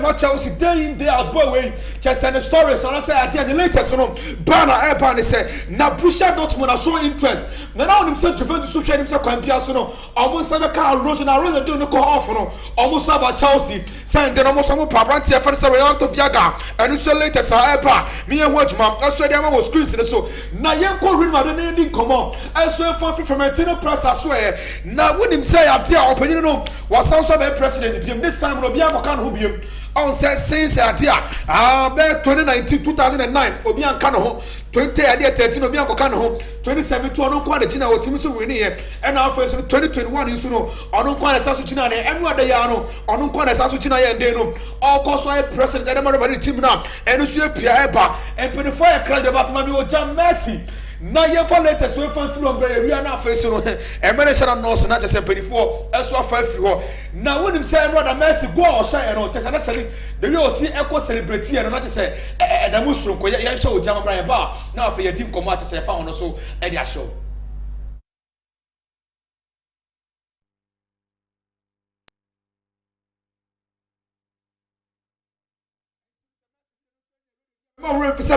watch Chelsea day in day out boy way just send the stories and I say at the latest banner airpan say na Borussia Dortmund are show interest now himself Juventus to share himself can be as almost have a car Roger doing the call off almost about Chelsea send then almost some Pabranti for the Real to Viaga and you say latest airpan me and watch mom that's why they was screens so now you call him didn't come on I swear from a tenor press I swear now when him say at the opinion was also a president this time will be a can who be on since at here 2019 2009 Obian Kano 2013 Obian Kano 2017 on quite China or Timothy winning and now first 2021 you know on quite a China and what they are on quite a China and they know all course why president and everybody team now and you see a Pierre and 24 cried about Mami or Jam Messi. Now you for latest we fan from we are now facing and manager and nurse not just 24 as well 5 now when him say rather Messi go or shine and just necessarily the real see echo celebrity and not to say the Muslim ko ya show Jam Brian Bar now for your team come out to say found also at their show.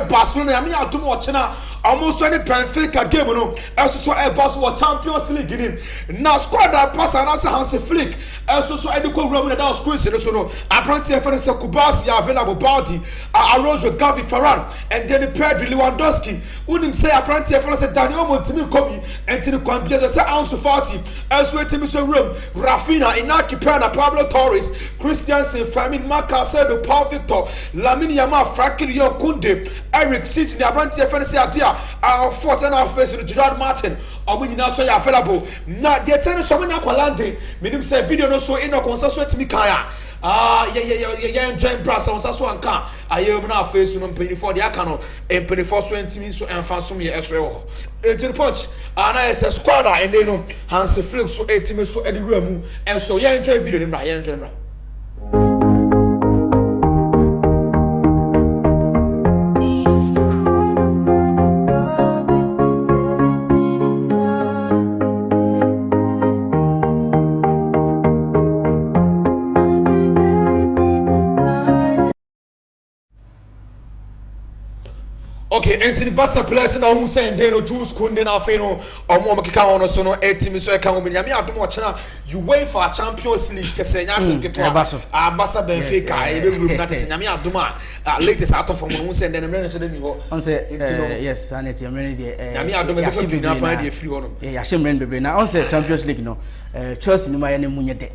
Barcelona, I mean, I do watch now almost any Benfica game, also a boss or Champions League in now squad that pass and answer Hansi Flick, also Edico Roman that was squeezing, so apparently for the Kubas, you available bounty, Arojo Gavi Ferran, and then Pedri Lewandowski, wouldn't say apparently for the Daniel Montimi Kobe, and to the computer, say Ansah 40, as well to Room, Rafinha, Inaki Pena, Pablo Torres, Christiansen, Famin Macacedo, Paul Victor, Lamine Yamal, Frankie Kunde, Eric Sidney, Abranti FNC Adia, our 14 face in Gerard Martin, or when you now say available. Now, the tennis someone aqualante, meaning say video no so in a concert to me kaya. Yeah, join brass on Sasso car. I am now facing on penny for the account and penny for 20 minutes and fansumi as well. It's in punch, and I say squad, and they know Hansi Flick so 8 minutes so Eddie Remu, and so yeah, enjoy video in my okay, Anthony Bassa players now who say they no two school then I feel or more kika on so no 8 teams so can be me adom watch na you wait for Champions League to say nyase keto Bassa Benfica e be group na to say nyame adom a latest out of from who say then me so dey ho on say yes and it me dey nyame adom be be na pan dey free ho no ya shemren bebre na on say Champions League no Chelsea ni ma ya na munye de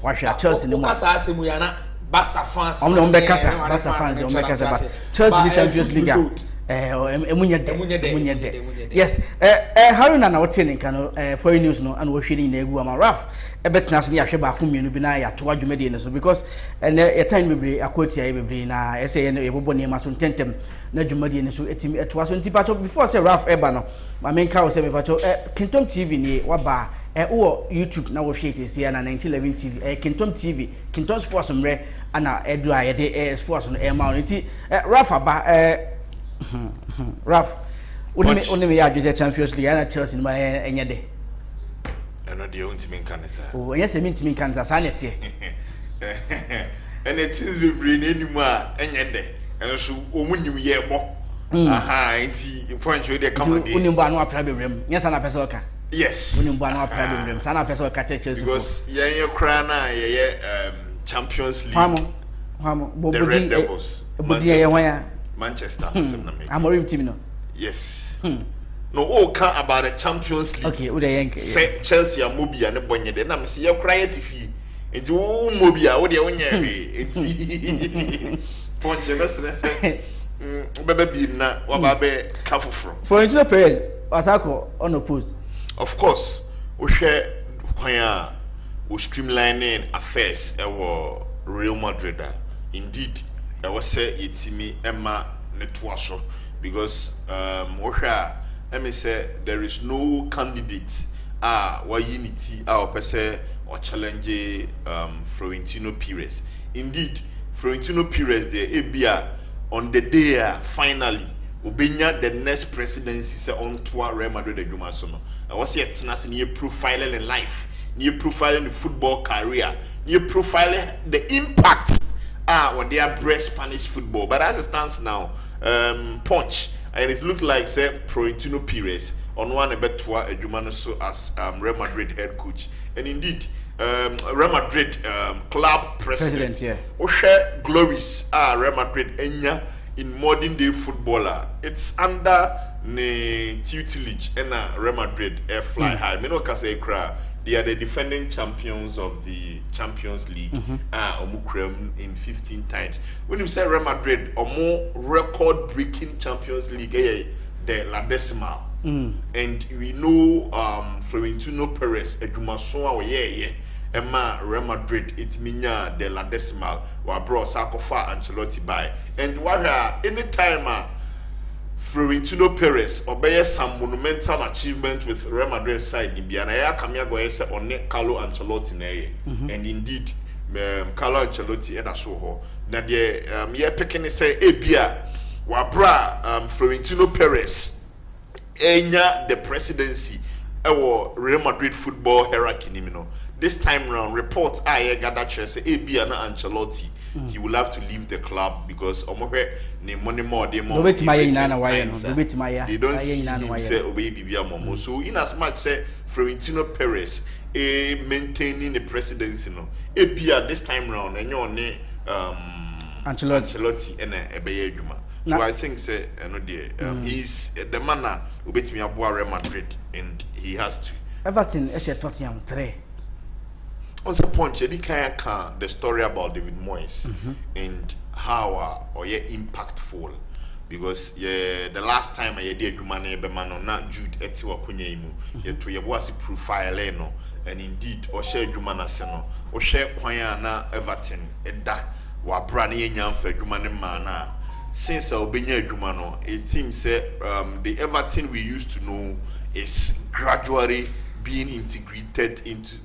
wahwa Chelsea ni mo kasa asemu ya na Bassa fans. I'm the Casa. Bassa fans. I'm the Casa. Chelsea the Champions League. Yes. Harry na what's in Kano for news no and we're shooting in Egu Raf. A bet nas near Sheba Kuminu Binaya to what you made in so because and a time will be a quote every na essay and a bobony masun tentem na Jumadi so it was 20 patch before say Raf Ebano. My main cow say patch Kintom TV ni waba YouTube na wo hwe sisi na 1911 TV Kintom TV Kintom Sports mre ana edu ayede sports no e ma nti Raf aba Raf onime ya adwe Champions League na Chelsea no ma enye de eno de ontimi nkan sa o enye se mintimi nkan sa sa netie ene teams be brain enimu a enye de eno so omunim ye bo aha nti point we dey come again onimbo anu apra be rem nyesa na pesa oka yes onimbo anu apra be rem sa na pesa oka Chelsea because ye kra na ye Champions League hamo the Red Devils Manchester Amorim team no yes no all can about the Champions League okay we the say Chelsea Mobia ne bonye de na me se ye kra tifi enti wo Mobia wo de wonye we enti ponche mesese bebe bi na wa ba be kafufro for internal players Asako on oppose of course we share kwan we streamlining affairs ewo Real Madrid indeed that was say itimi Emma Netuaso because let me say there is no candidate what unity our person or challenge Florentino Perez. Indeed Florentino Perez the ABA on the day finally Obenya the next presidency say on tour Real Madrid de Jumasono I was yet near profiling in life near profiling the football career near profiling the impact what they are breast Spanish football. But as it stands now, Punch, and it looked like say Florentino Perez on one betua Ejumano so as Real Madrid head coach, and indeed Real Madrid club president. Yeah. Oshe glories Real Madrid enya in modern day footballer. It's under the tutelage and Real Madrid fly high. Me no kase kra. They are the defending champions of the Champions League. Omukrem in 15 times. When you say Real Madrid, more record-breaking Champions League, the La Decimal. And we know Florentino Perez, Edumason, Emma Real Madrid, it's minya the La Decimal, wa bro Sakofa Ancelotti by. And what anytime Florentino Perez obey some monumental achievement with Real Madrid side in Biana ya kamia go ese on Carlo Ancelotti na and indeed Carlo Ancelotti eda so ho na de ye picking say ebia wa bra Florentino Perez enya the presidency ewo Real Madrid football hierarchy ni no this time round reports I gather say ebia na Ancelotti he will have to leave the club because ne money more they more they don't see him say obey bibia momo. So in as much say Florentino Perez maintaining the presidency no ebia this time round enyo ne Ancelotti and ebeye adwuma. So I think say no dey he's the man obetimi aboa Real Madrid and he has to Everton e Tottenham 3. On the point, the story about David Moyes and how impactful, because the last time I did Jumane not Jude Etiwa Kunyemu, you was profile and indeed or share Jumanaseno or share Quayana Everton Eda wa Brani Yamfe Jumane Mana. Since Albania Jumano, it seems the Everton we used to know is gradually being integrated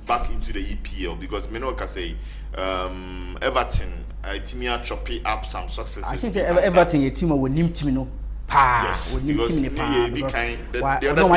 back into the EPL, because Meno can say Everton Timia choppy up some successes. I think Everton a team will name team no pa. Yes, because the other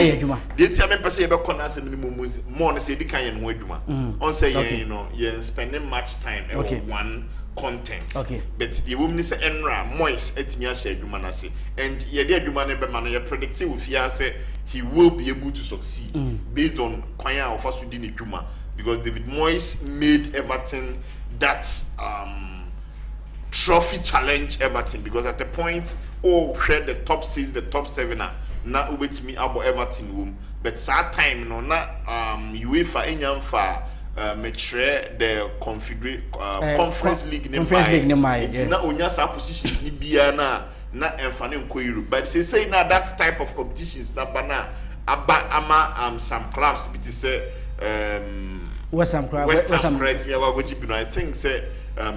they tell me person ebe corner say minimum more say the kind and weduma. On say you know you spending much time on one content. Okay. But the woman say Enra Moise etimia share adwuma na say and ye dey adwuma na be man you predict with fear say he will be able to succeed based on Kwanya of us within Juma, because David Moyes made Everton that trophy challenge Everton, because at the point share the top 6, the top 7 now with me about Everton room, but sad time no na UEFA enyam fa metre the conference league it's not onya sa positions ni bia na emfane nkoyiru, but say now that type of competitions that bana ama some clubs bit say West Ham I think say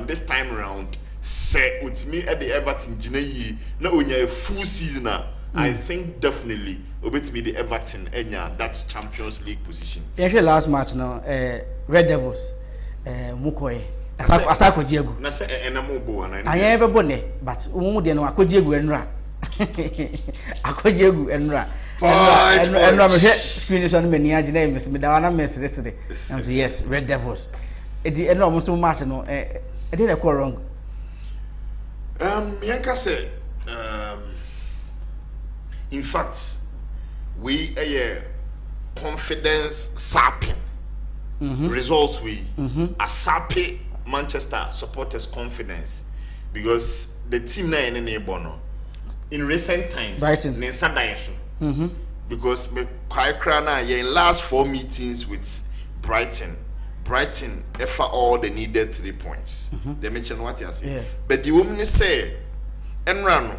this time around say with me at the Everton gina yi na onya a full season I think definitely obetimi the Everton enya that Champions League position. Last match now Red Devils Mukoye Asako Diego. Na say enamo bo na. Anya ebe bone but umu de no akodiegu enra. Akodiegu enra. Enra me screen so me ni agina me me da wana mesresere. Am say yes Red Devils. Edi enra mo so match no e dey dey wrong. Yanka say in fact we a confidence sapping results we a sapping Manchester supporters confidence, because the team na in recent times because me in last 4 meetings with Brighton effort all they needed 3 points. They mentioned what you say, but the woman say Enrano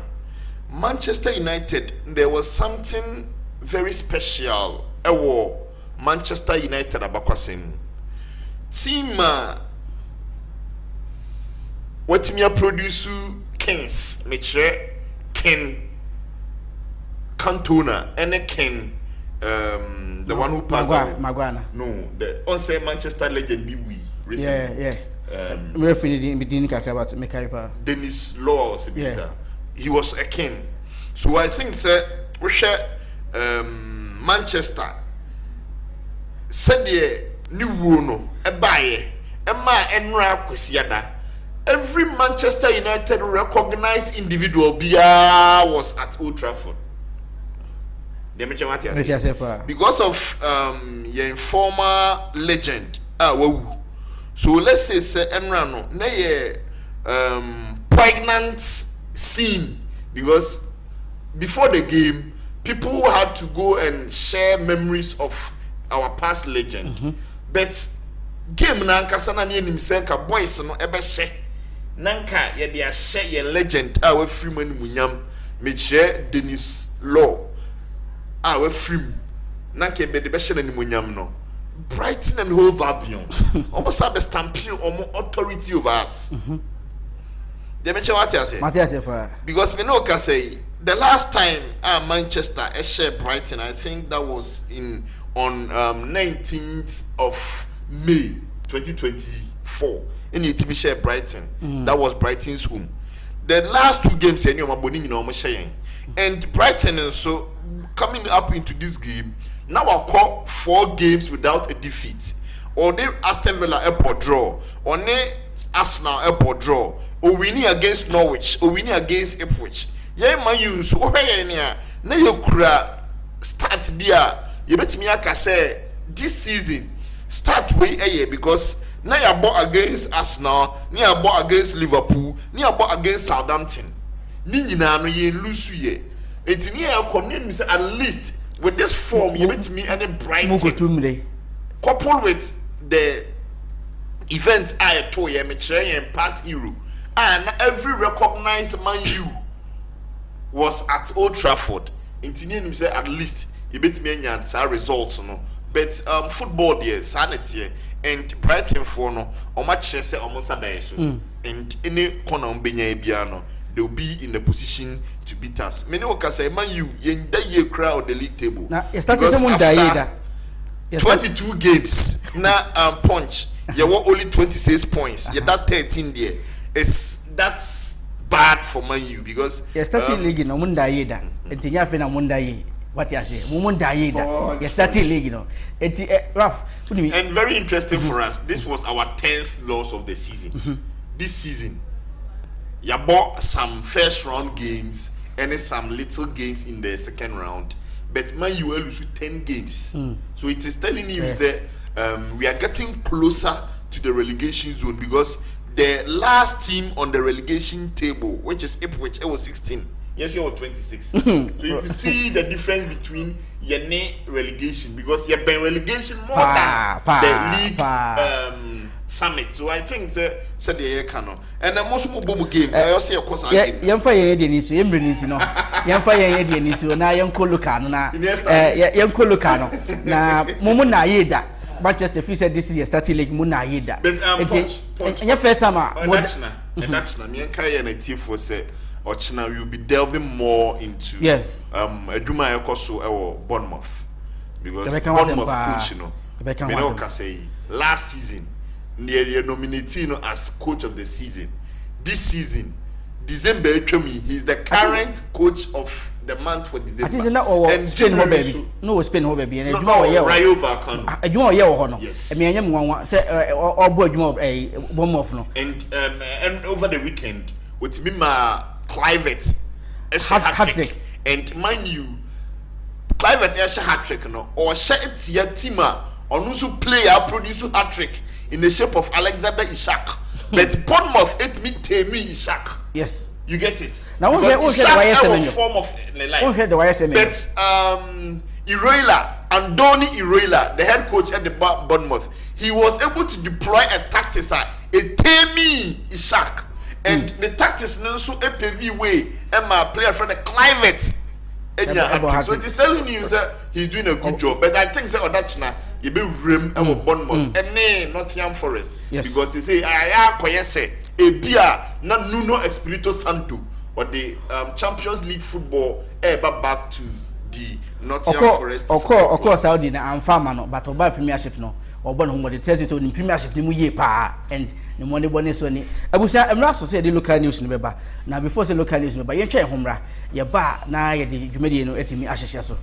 Manchester United, there was something very special Manchester United abakwasin team what me produce Kings metre Ken Cantona and Ken the one who passed Maguana. No, the on say Manchester legend be we recently. Dennis Law he was a king. So I think we share Manchester said the new no a buyer a ma enra kwesiada every Manchester United recognized individual was at Old Trafford. Because of your former legend, so let's say Enrano, pregnant scene, because before the game, people had to go and share memories of our past legend. But game nanka sana ni nimse ka boys no ebe hye nanka ye dia hye ye legend a we free man munyam me hye Dennis Law a we free nanka be de be hye na munyam no Brighton and Hove Albion almost have a stamping authority over us. They mention what I say. Because we know can say the last time Manchester share Brighton, I think that was on 19th of May 2024 in the team share Brighton. That was Brighton's home. The last 2 games and Brighton so coming up into this game now I call 4 games without a defeat. Or they Aston Villa airport draw, or they Arsenal airport draw, or winning against Norwich, or winning against Ipswich. Yeah, my use so here na you kura start there. You bet me I say this season start way because now you bought against Arsenal, now you bought against Liverpool, now you bought against Southampton. Ni nyina no ye lose ye. It near community at least with this form you bet me any Brighton coupled with the event I told you and past hero and every recognized Man U was at Old Trafford. Intinian say at least you bet me any results no. But football there sanity and Brighton for no or much say almost a day and any corner biano they'll be in the position to beat us. Many can say Man U in that year crowd on the league table. Now after 22 games now punch you were only 26 points. You that 13 there. That's bad for Man U because you starting league no munda yeda. Entinya fe na munda ye. What you say? Munda yeda. You starting league no. Enti rough. And very interesting for us. This was our 10th loss of the season. This season, you bought some first round games and some little games in the second round. But Man U will lose 10 games. So it is telling you that we are getting closer to the relegation zone because the last team on the relegation table, which is Ipswich, it was 16. Yes, you are 26. So you can see the difference between your relegation because you've been relegation more than the league summit. So I think said the year canon. And the most mobile game, I also of course young fire Denisu, no. Young fire Denisu, now young Colocano, young Colocano. Now Mumuna Yeda. Manchester City said this is your starting league Muna Yeda. But your first time Dachna, me and Kaya and a team for say Ochina will be delving more into Eduma Ekoso or Bournemouth. Because Bournemouth coach, you know, Menoka say last season they nominated as coach of the season. This season, December he's the current coach of the month for December. And Spain ho baby. No Spain ho baby. And yes. And over the weekend with Mima Clivet hat-trick. And mind you, Clivet hat-trick no or Shatia Tima or Nusu player produce hat-trick in the shape of Alexander Isak. But Bournemouth ate me Temi Isak. Yes. You get it? Now Isak have a form of life. But Iroila, Andoni Iroila, the head coach at the Bournemouth, he was able to deploy a tactics a Temi Isak. And the tactics also APV way and my player from the climate. So it is telling you that he's doing a good job. But I think that Odachna he be rim about Bournemouth and Nottingham Forest because they say I koyese e bia na Nuno Espirito Santo or the Champions League football ever back to the Nottingham Forest. Of course Saudi na amfama no but oba Premiership no obo no the test so in Premiership ni mu ye pa and the money bonus so ni abusa emra so say the local news ni beba na before say local news beba ye twa homra ye ba na ye di dwumadi no etimi ahyehye so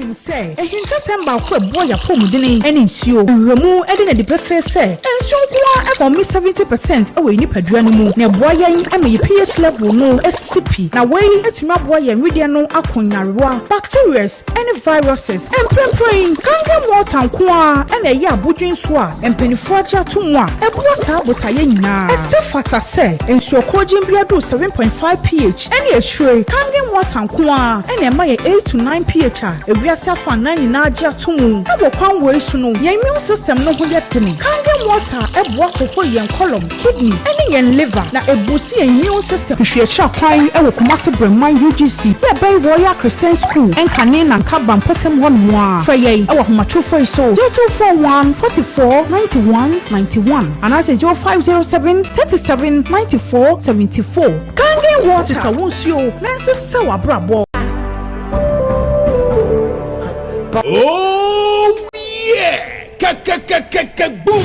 nim say ehinta semba ko ebo ya pomudene ene nsuo nhwemu ede na de befe say nsuo kwa for me 70% ewe ni padua no mu na ebo yan ame pH level no SCP na wey etuma ebo yan media no akonyarewa bacteria ene viruses emprempren kanga water kwa ene ya abudwin so a empenifo aja to mu a ebo sa botaye nyina ese fata say nsuo kojin bia do 7.5 pH ene ehwe kanga water kwa ene ma ye 8 to 9 pH a ewiasa fa 9 na aja to mu ebo kwan we so no your immune system no ho yetene kanga water ebo akoko yen column kidney ene yen liver na ebusi immune system hwehwe kwan ewo Kumasi Breman UGC be bay Royal Crescent School enkane na nkabam potem won a freye ewo homatufo so 0241 44 91 91 and I say 0507 37 94 74 kange water sa wonsio nansi se wabrabo. Oh yeah! Boom!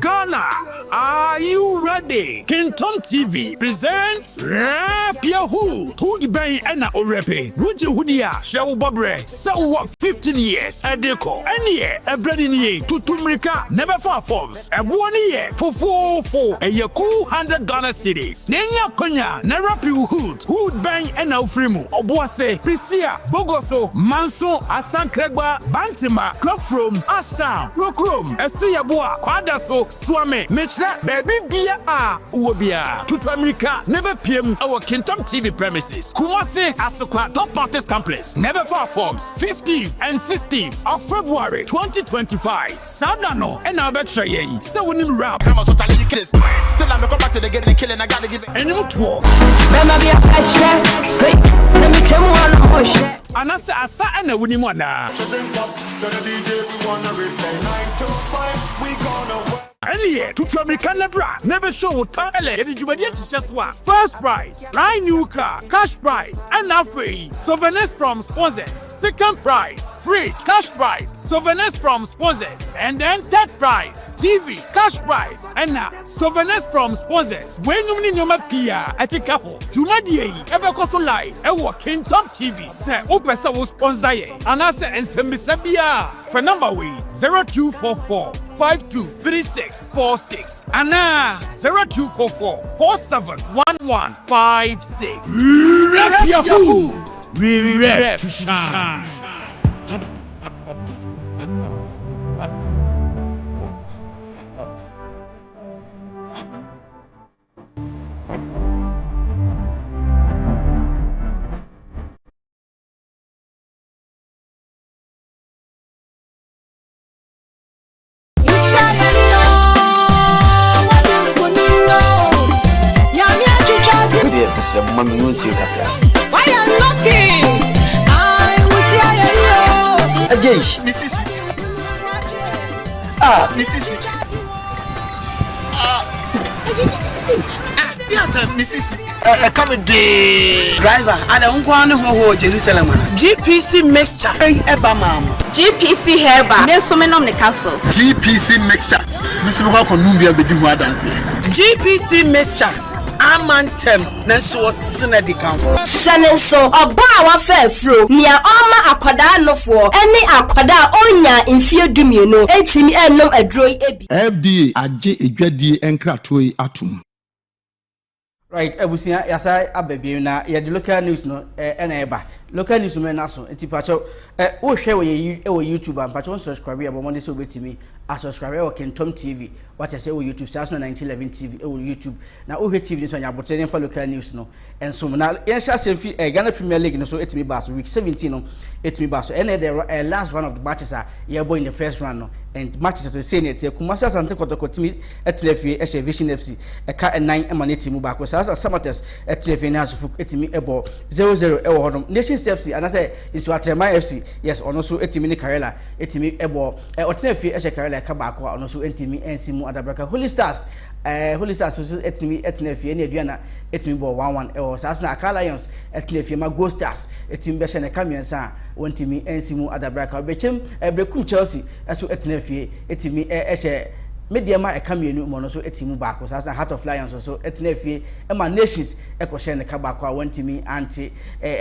Ghana, are you ready? Kintom TV presents Rap Yahoo. Who the bay and Orepe? Ruji Hudia, Shell Bobre, so what 15 years? A deco, and year, a bread in ye, to Tumrika, never far forms, a 1 year, for 4 a yaku 100 Ghana cities. Nenya Konya, Narapu Hood Bang and Alfrimu, Obuase, Prisia, Bogoso, Manso, Asan Kregba, Bantima, Clubroom, Assam, Rockroom, Esiabua, Quadaso, Swame, Metra, Baby Bia, Uobia, to America, never PM our Kintom TV premises. Kumasi, Asokwa, Top Martins Complex, never far forms, 15th and 16th of February 2025. Sadano, and Albert Shaye, so when you rap, still I'm going back to the getting killing, I gotta give it. And you talk. And I saw and I wouldn't want to. And yeah, to American never show what just one. First prize, brand new car, cash prize, and now free souvenirs from sponsors. Second prize, fridge, cash prize, souvenirs from sponsors. And then third prize, TV, cash prize, and now souvenirs from sponsors. When you mean your Pia at a couple, Jumadi, ever cost live, and what Kintom TV, sir, Opesa was sponsor, and I said, and Semisabia for number way 0244 523646 and 0244 471156. Rap Yahoo! We rap to shine. Why are you looking? I will tell you. Mrs. Mrs. Yes, Mrs. Come driver, I don't want to go to Jerusalem. GPC mixture, GPC herba, there's so many the capsules. GPC mixture, Miss Muka Numbia be doing what dancing. GPC mixture. Amantem na so wasena di kanfo Shane so oba wa fa fro nia oma akoda nofo ene akoda onya mfie dumienu etimi enom adroi ebi FDA aje edwadie enkratoi atum. Right, ebusia yasa ababi na ye the local news no ena eba local news me na so entipacho wo hwe we YouTube am pacho subscribe ya bomo so betimi a subscribe we Kintom TV what I say we YouTube stars no 1911 TV we YouTube na wo hwe TV so nya botre for local news no enso na yen sha semfi Ghana Premier League no so etimi bass week 17 no etimi bass ena the last round of the matches are ye boy in the first round no and matches to say net Kumasi Asante Kotokotimi etlefi e Vision FC e ka 9 emaneti mu back so Samates etlefi na so etimi ebo 0-0 e wo hodom Nations FC and I say is Atema FC yes ono so etimi ni Karela etimi ebo otlefi e Karela ka back ono so etimi ensimu adabraka Holy Stars so etimi etlefi na aduana etimi bo 1-1 e wo Sasna Akala Lions etlefi ma Go Stars etimi be she ne kamiensa wontimi ensimu adabraka obechem ebrekum Chelsea so etlefi etimi eche media ma eka mienu mo no so etimu baako sasa Heart of Lions so etena fie e ma Nations e ko share ne ka baako a wantimi anti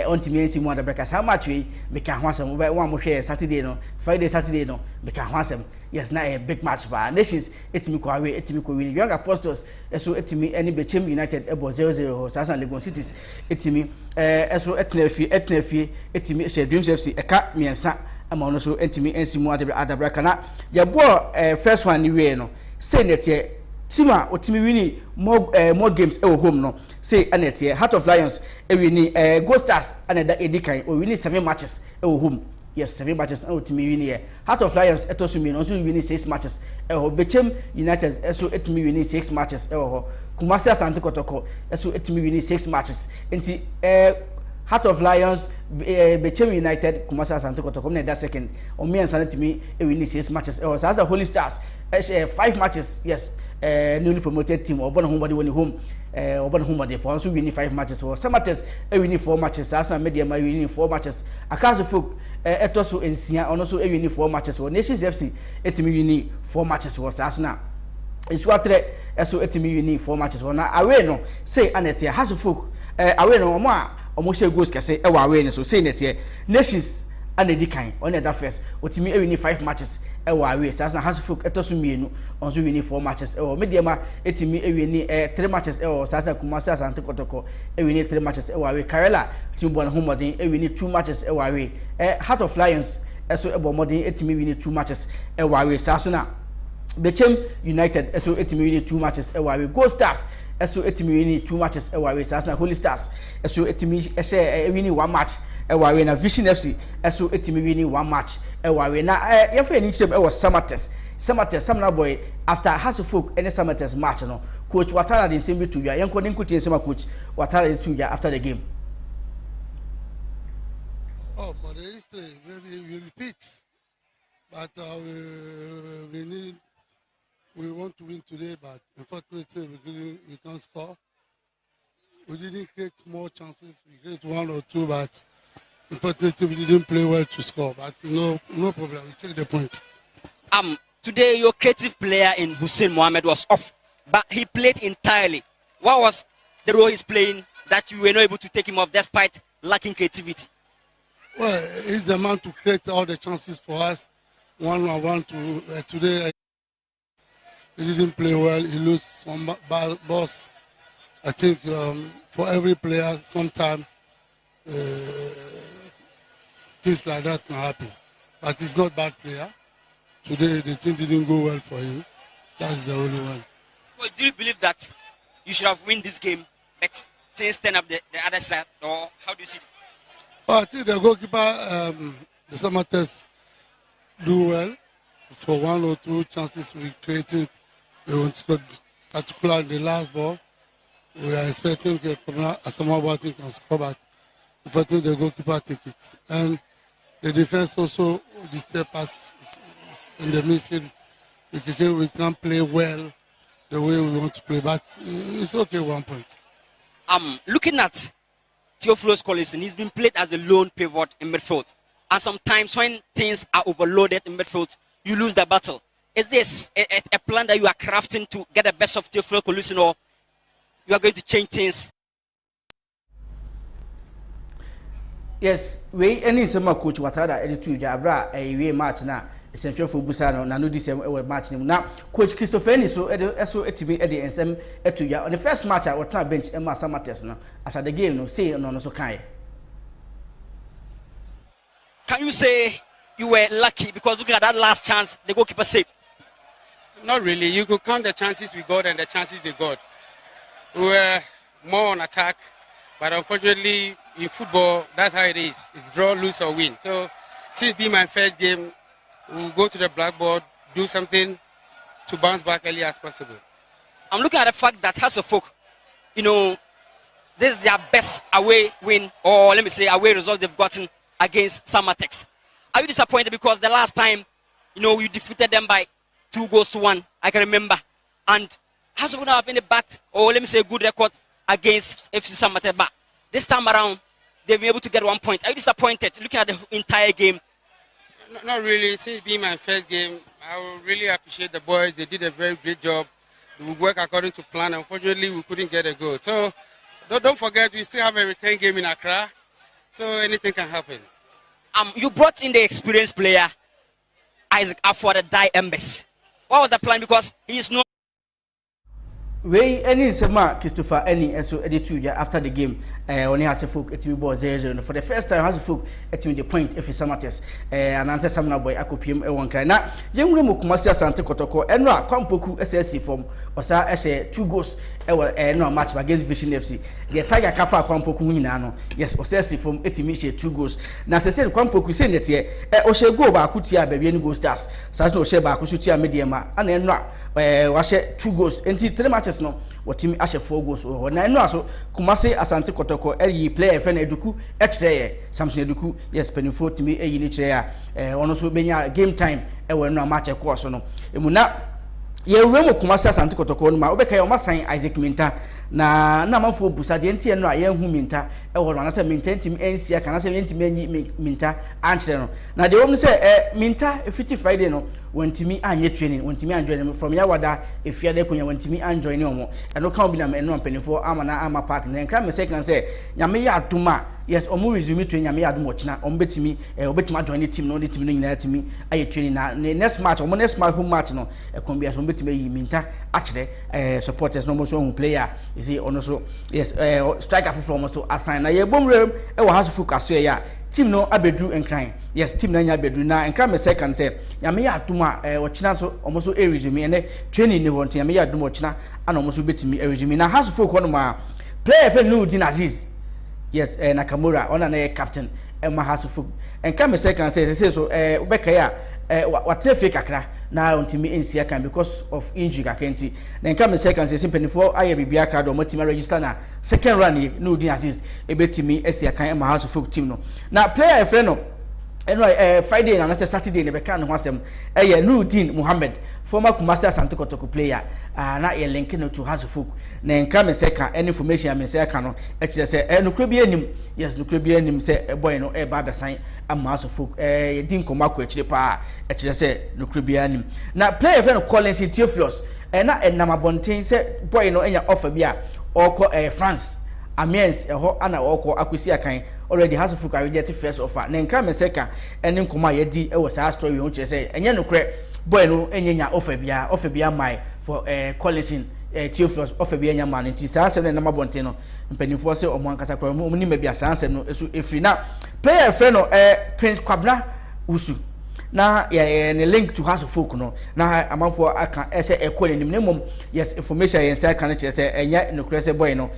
ontimi ensi mu adabeka sa match we meka ho asem we wa mo hwe Saturday no Friday Saturday no meka ho asem yes na a big match ba Nations etimi ko awe etimi ko win Young Apostles so etimi eni Bechem United ebo 0-0 sasa Legon Cities etimi so etena fie etimi share Dreams FC eka miensa ama no so entimi ensi mu adabra kana ya bo first one ni we no say netie team a otimi wini more games e home no say anetie Heart of Lions e wini Ghost Stars aneda edikan o wini 7 matches e home yes 7 matches e otimi wini here Heart of Lions etosumi no so wini 6 matches e ho Bechem United eso etimi wini 6 matches e ho Kumasi Asante Kotoko eso etimi wini 6 matches enti Heart of Lions, Bechem United, Kumasi Asante Kotoko na that second. Omi and Sanitimi win 6 matches. So as the Holy Stars, 5 matches. Yes, newly promoted team. Obon home body winning home. Obon home body. Also winning 5 matches. So Samates winning 4 matches. As na media winning 4 matches. Across the folk, etoso ensia. Also winning 4 matches. So Nations FC etimi winning 4 matches. So as na iswatre eso etimi winning 4 matches. So na away no say anetia has the folk away no mo Omoshe goes kase e wa we so say net here Nations anedi kan on that first otimi e win 5 matches e wa we sasa Hasfolk etoso mienu onso win 4 matches e o mediama etimi e win 3 matches e o sasa Kumasi Asante Kotoko e win 3 matches e wa we Karela team bon homodin e win 2 matches e wa we Heart of Lions eso e bo modin etimi win 2 matches e wa we sasa na Bechem United eso etimi win 2 matches e wa we Ghost Stars eso etimi win 2 matches e wa we sasa na Holy Stars eso etimi win 1 match e wa we na Vision FC eso etimi win 1 match e wa we na yefa ni chip e was Samates Samna boy after Hasfolk any Samates match no coach Watara dey same to you yanko ni nkuti nsema coach Watara dey to you after the game. Oh, for the history maybe we repeat, but we want to win today, but unfortunately we can't score. We didn't create more chances. We created 1 or 2, but unfortunately we didn't play well to score. But no problem. We take the point. Today your creative player in Hussein Mohammed was off, but he played entirely. What was the role he's playing that you were not able to take him off despite lacking creativity? Well, he's the man to create all the chances for us. 1-on-1 today. He didn't play well. He lost some balls. I think for every player, sometimes things like that can happen. But he's not a bad player. Today, the team didn't go well for him. That's the only one. Well, do you believe that you should have won this game, but things turn up the other side, or how do you see it? Well, I think the goalkeeper, the Samates, do well. For 1 or 2 chances we created, we want to score, particularly the last ball. We are expecting Asamoah can score, but unfortunately the goalkeeper take it. And the defense also disturb us in the midfield. We can't play well the way we want to play, but it's okay 1 point. Looking at Theophilus Collison, he's been played as a lone pivot in midfield. And sometimes when things are overloaded in midfield, you lose the battle. Is this a plan that you are crafting to get the best of Theophilus Collison, or you are going to change things? Yes, we any summer coach Watara editu Jabra a match na Central for Busano na no this match na coach Christopher ni so etimi edi ensem etu ya on the first match I was trying bench Emma Samates no after the game no say no so kai. Can you say you were lucky because looking at that last chance the goalkeeper saved? Not really. You could count the chances we got and the chances they got. We were more on attack, but unfortunately in football that's how it is. It's draw, lose or win. So since being my first game, we'll go to the blackboard, do something to bounce back early as possible. I'm looking at the fact that Hasfolk, this is their best away win, or let me say away result they've gotten against Samatex. Are you disappointed because the last time, we defeated them by 2-1, I can remember, and Hasfolk now have any bad, or let me say good record against FC Samatex, but this time around they've been able to get 1 point. Are you disappointed looking at the entire game? Not really. Since being my first game, I will really appreciate the boys. They did a very great job. We work according to plan. Unfortunately, we couldn't get a goal. So don't forget, we still have a return game in Accra. So anything can happen. You brought in the experienced player, Isaac, for the Die Embers. What was the plan? Because he is not. We any sema Christopher any so editu after the game only has a folk etimi ball 0-0 for the first time has a folk etimi the point if Samates and Ansah Samna boy akopiem e won kran na yenwure mu Kumasi Asante Kotoko eno a Kwampoku SSC form osa ese 2 goals e no match against Vision FC the Tiger Kafa Kwampoku nyina no yes SSC form etimi she 2 goals na sese Kwampoku say netie o she goal ba akutia ba bi any goal stars sa no she ba akutia mediema ana eno a wa she 2 goals enti 3 matches no watimi ashe 4 goals na eno aso Kumasi Asante Kotoko eyi player fe na Eduku ekyere Samson Eduku yes penifo timi eyi ni kyere a ono so benya game time e we no match course no emu na ye wuremu Kumasi Asante Kotoko no ma obeka ye o masan Isaac Minta na manfo busa de enti eno a ye hu Minta e wo na se Minta ntimi ensia kana se ntimi enyi Minta ankyere no na de wo se Minta efiti Friday no wantimi anye training wantimi anjoin from Yawada efia de kunya wantimi anjoin omo eno kan obi na eno ampanifo amana ama park na nkra me second say nyame ya atuma yes omo resume training nyame ya adum ochina omo betimi obetimi join the team no the team no nyina timi aye training na next match omo next match home match no ekombia so betimi yi Minta akire supporters no mo so home player you see ono so yes striker from so assign na ye bomrem e wo house focus ya team no abedu enkran yes team na nya abedu na enkran me second say nyame ya atuma ochina so omo so resume ene training ni won nyame ya adum ochina ana omo so betimi resume na house focus no ma player fe Nurdin Aziz yes Nakamura ona na captain ma house focus enkran me second say so ubeka ya whatever kakra na ontimi ensia kan because of injury kakenti na nka me second say simpenifo aye bibia ka do motima register na second run no Nurdin Aziz ebetimi esia kan ma house folk team no na player friend no eno Friday na Saturday ne beka no asem Nurdin Mohammed former Kumasi Asante Kotoko player na ye link no to house folk na nka me second any information me second no e kire say no kra bi anim yes no kra bi anim say boy no ba besan ama house folk ye din komako e kire pa e kire say no kra bi anim na player friend Collins Theophilus na enamabonten say boy no enya offer bi a oko France Amiens ho ana oko akwesi akan already has of reject first offer na nkra me second ene nkoma yedi e wo sa story ho kire say enye no kre boy no enyenya offer bia mai for Collins Theophilus offer bia nya man nti sa asem na enamabonten no mpanifo say omo ankasa kra mo ni mabia sa asem no esu efri na player friend no Prince Kwabna Owusu na ne link to house of folk no na amanfo aka ese ekọ nim ne mom yes information yen say kan che say enya no kure say boy no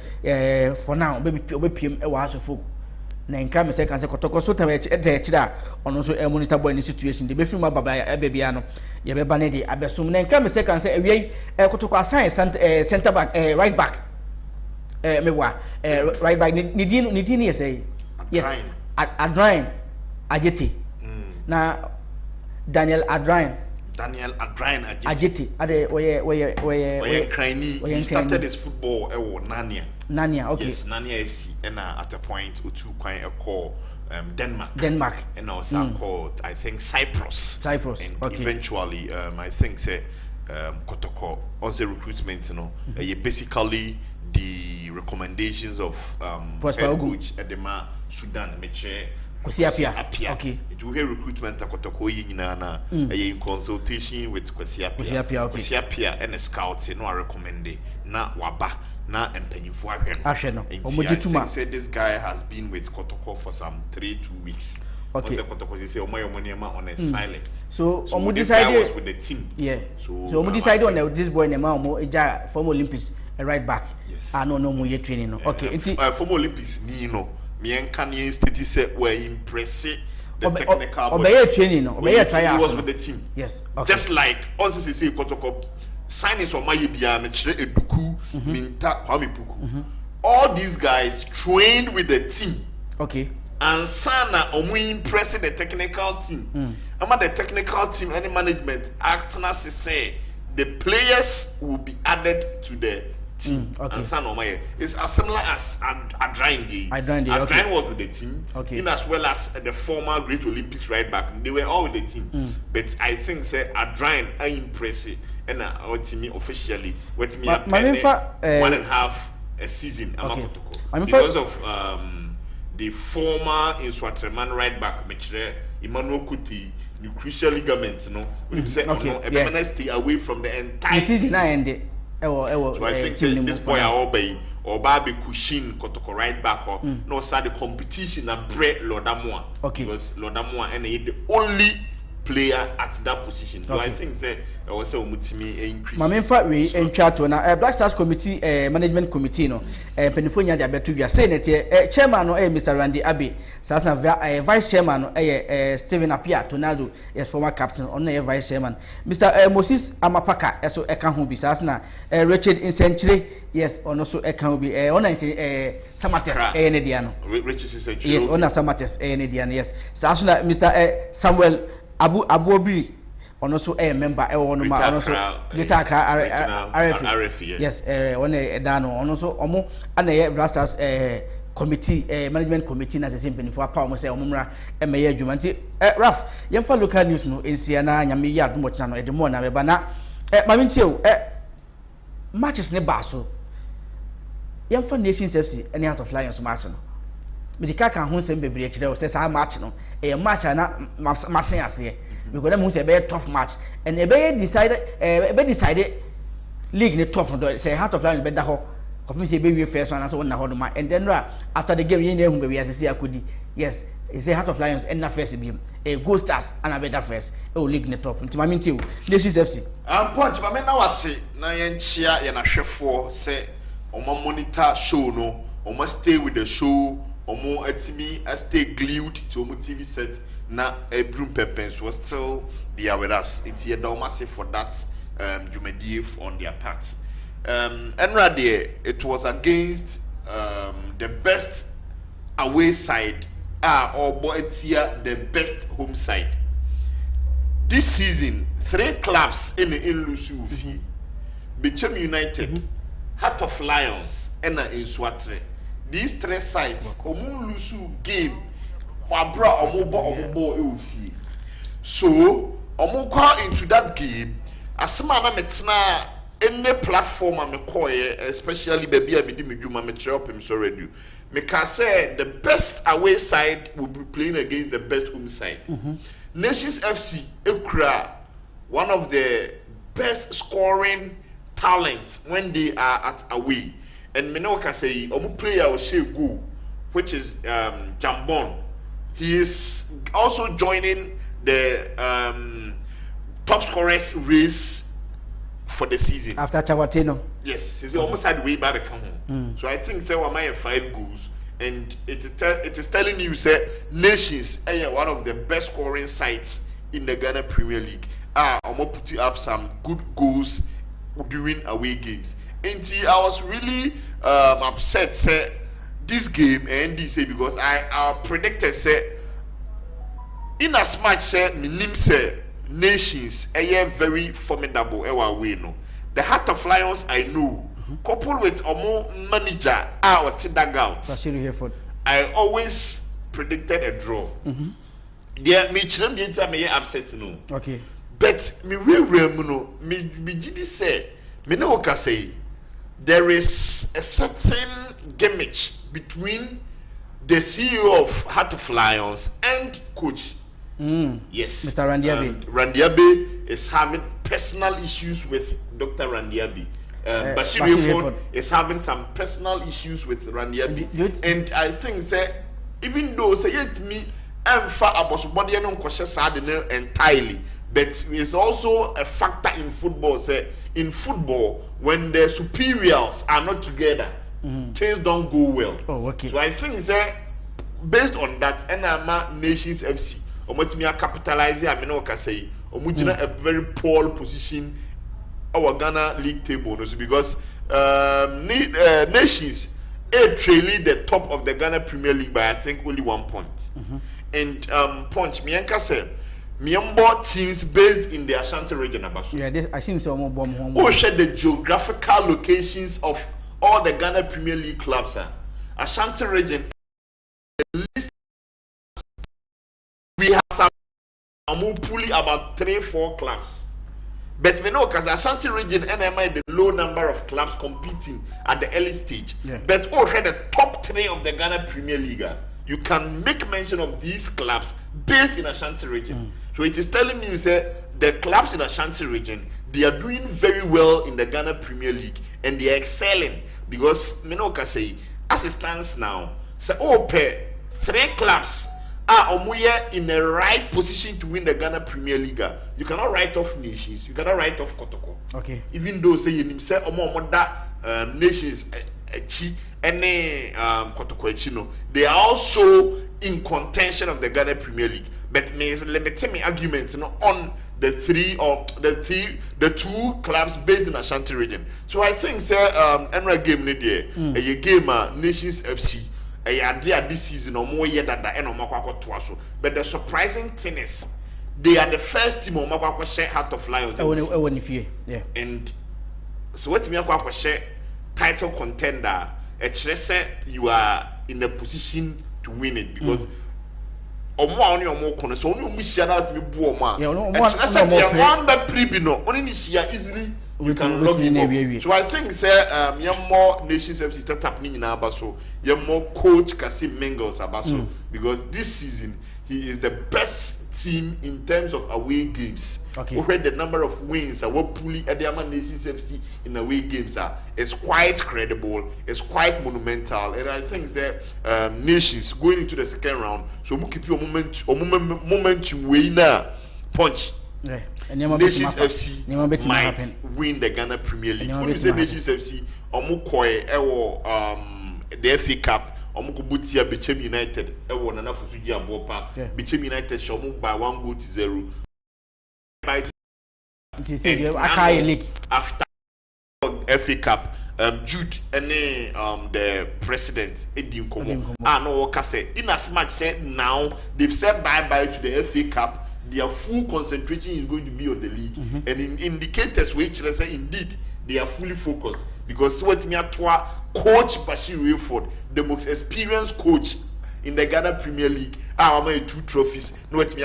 for now obepiem e house of folk na nka me say kan say Kotoko so tam e chira ono so monitor boy ni situation de be film baba ya bebia no ye be ba ne de abesum na nka me say kan say awie Kotoko assign center back right back mewa right back ni din yes yes Adrian Ajeti na Daniel Adrian Ajeti ade we Cranny. He started his football Nania okay yes Nania FC and at a point Utu quite a call Denmark and also called I think Cyprus and okay. Eventually I think say Kotoko on the recruitment basically the recommendations of head coach Edema Sudan Meche Kwesiapia okay it will hear recruitment Kotoko yina na in consultation with Kwesiapia and a scout no recommend na waba na empenyifo ahwe no omojituma said this guy has been with Kotoko for some 2 weeks okay Kotoko say omoyomoniema on a silent so omo decided with the team so omo decided on this boy nema omo eja former Olympics right back yes no mo ye training no okay former Olympics ni no me enkan ye state say were impressive the technical obey training no obey trial he was with the team yes okay just like also say Kotoko signings on my bia me chere Eduku Minta Kwame Puku all these guys trained with the team okay Ansah na omo impressing the technical team ama the technical team any management act na say the players will be added to the team. Ansah no my it's as similar as Adrine. Adrine was with the team. In as well as the former Great Olympics right back. They were all with the team. But I think say Adrine are impressive and our team officially with me 1.5 a season because of the former Inswatreman right back Mechre Emmanuel Kuti new crucial ligaments we say stay away from the entire season ended. So I think this boy or Barbie Kushin Kotoko right back or no start the competition and Brett Lodamwa because Lodamwa and the only player at that position. So I think that also mutimi increase. Mama fa we entwato na Black Stars committee management committee no penifonya dia betu bia say net chairman no Mr. Randy Abbey sasa vice chairman no Steven Apia Tonaldo yes former captain on vice chairman Mr. Moses Amapaka eso eka ho bi sasa na Richard Insenchire yes ono so eka ho bi ona Samates ne dia no Richard Insenchire yes ona Samates ne dia no yes sasa na Mr. Samuel Abuobi ono so member ono ma ono so Greater RF yes one edano ono so omo ana Black Stars committee management committee na sese mpenifu apa omo say omo mra emeye adwuma nti Raf yemfa local news no ensia na nyame ya adumo chana no edemo na beba na mame ntie matches ne baso yemfa Nations FC any out of Lions match no medika kan ho nsem bebre akire o say sa match no match na masen ase because them say be tough match and e be decided league ne top no say Heart of Lions be da ho kopim say be we first one so na ho do ma and then after the game yin na ehun be we asese akodi yes e say Heart of Lions and na first be Go Stars and abeda first league ne top nti ma minti o Nations FC punch ma me na wase na yen chia ye na hwefo say omo monitor show no omo stay with the show omo atimi stay glued to omo TV set na Broom Peppens was still there with us. It's here massive for that Jumedie on their part. Enrade, it was against the best away side or Boetia the best home side. This season, 3 clubs in Lusu Bechem United, Heart of Lions, and in Swatre. These 3 sides, Omu Lusu game. So, into that game, as man metna any platform I'm especially baby I me up him so ready. Me can say the best away side will be playing against the best home side. Nations FC Ekra, one of the best scoring talents when they are at away. And me know can say omu player will say go, which is Jambon. He is also joining the top scorers race for the season. After Chawateno. Yes, he's almost had way back home. So I think say we have 5 goals. And it is telling you say Nations one of the best scoring sides in the Ghana Premier League. I'm gonna put up some good goals during away games. And I was really upset say this game and say because I predicted say in as much say minim say Nations very formidable way no. The Heart of Lions I know coupled with Omo manager or Tidagout. I always predicted a draw. There me chirem the time me upset no. Okay. But me real no me gidi say me no ka say there is a certain gimmick between the CEO of Heart of Lions and coach. Yes. Mr. Randiabe. Randiabe is having personal issues with Dr. Randiabe. Bashir Reford is having some personal issues with Randiabe. And I think say even though say yet me emfa abosubodi no nkoshe sad entirely, but it's also a factor in football. Say in football when the superiors are not together, things don't go well. Oh, okay. So I think that based on that, NAMA Nations FC, Omotimia capitalizing, I mean, I say, Omujina a very poor position our Ghana league table, because Nations trailing the top of the Ghana Premier League by I think only 1 point. And Punch Mianka said Miambo teams based in the Ashanti region abaso. Yeah, I seem so more bomb home. Who share the geographical locations of all the Ghana Premier League clubs? Ashanti region. We have some pulling about 3-4 clubs. But we know because Ashanti region NMI the low number of clubs competing at the early stage. Yeah. But had the top 3 of the Ghana Premier League. You can make mention of these clubs based in Ashanti region. So it is telling you the clubs in Ashanti region, they are doing very well in the Ghana Premier League and they are excelling because Menoka say as it stands now, say 3 clubs are in the right position to win the Ghana Premier League. You cannot write off Nations, you cannot write off Kotoko. Okay. Even though say you say Nations any Kotoko they are also in contention of the Ghana Premier League. But let me tell me arguments on the 2 clubs based in Ashanti region. So I think Enra game a game Nations FC this season or more year than the but the surprising thing is they are the first team on share Heart of Lions. Yeah. And so what me share title contender, you are in a position to win it because only easily you can log in off. So I think more Nations FC start happening in Abaso. More coach Kasim Mengels Abaso because this season he is the best team in terms of away games. Okay. We heard the number of wins what Puli Adiama Nations FC in away games is quite credible, it's quite monumental, and I think Nations going into the second round. So we keep your moment to win Punch. Yeah. Nations FC might win the Ghana Premier League. When we say Nations FC, the FA Cup, Bechem United, Nana Fusuji Abopa, Bechem United shall move by 1-0. After FA Cup, Jude and the president Eddie Nkomo. No, in as much said now they've said bye to the FA Cup. Their full concentration is going to be on the league, and in indicators which they say indeed they are fully focused because what me coach Bashir Wilford, the most experienced coach in the Ghana Premier League, I'm 2 trophies. No, what me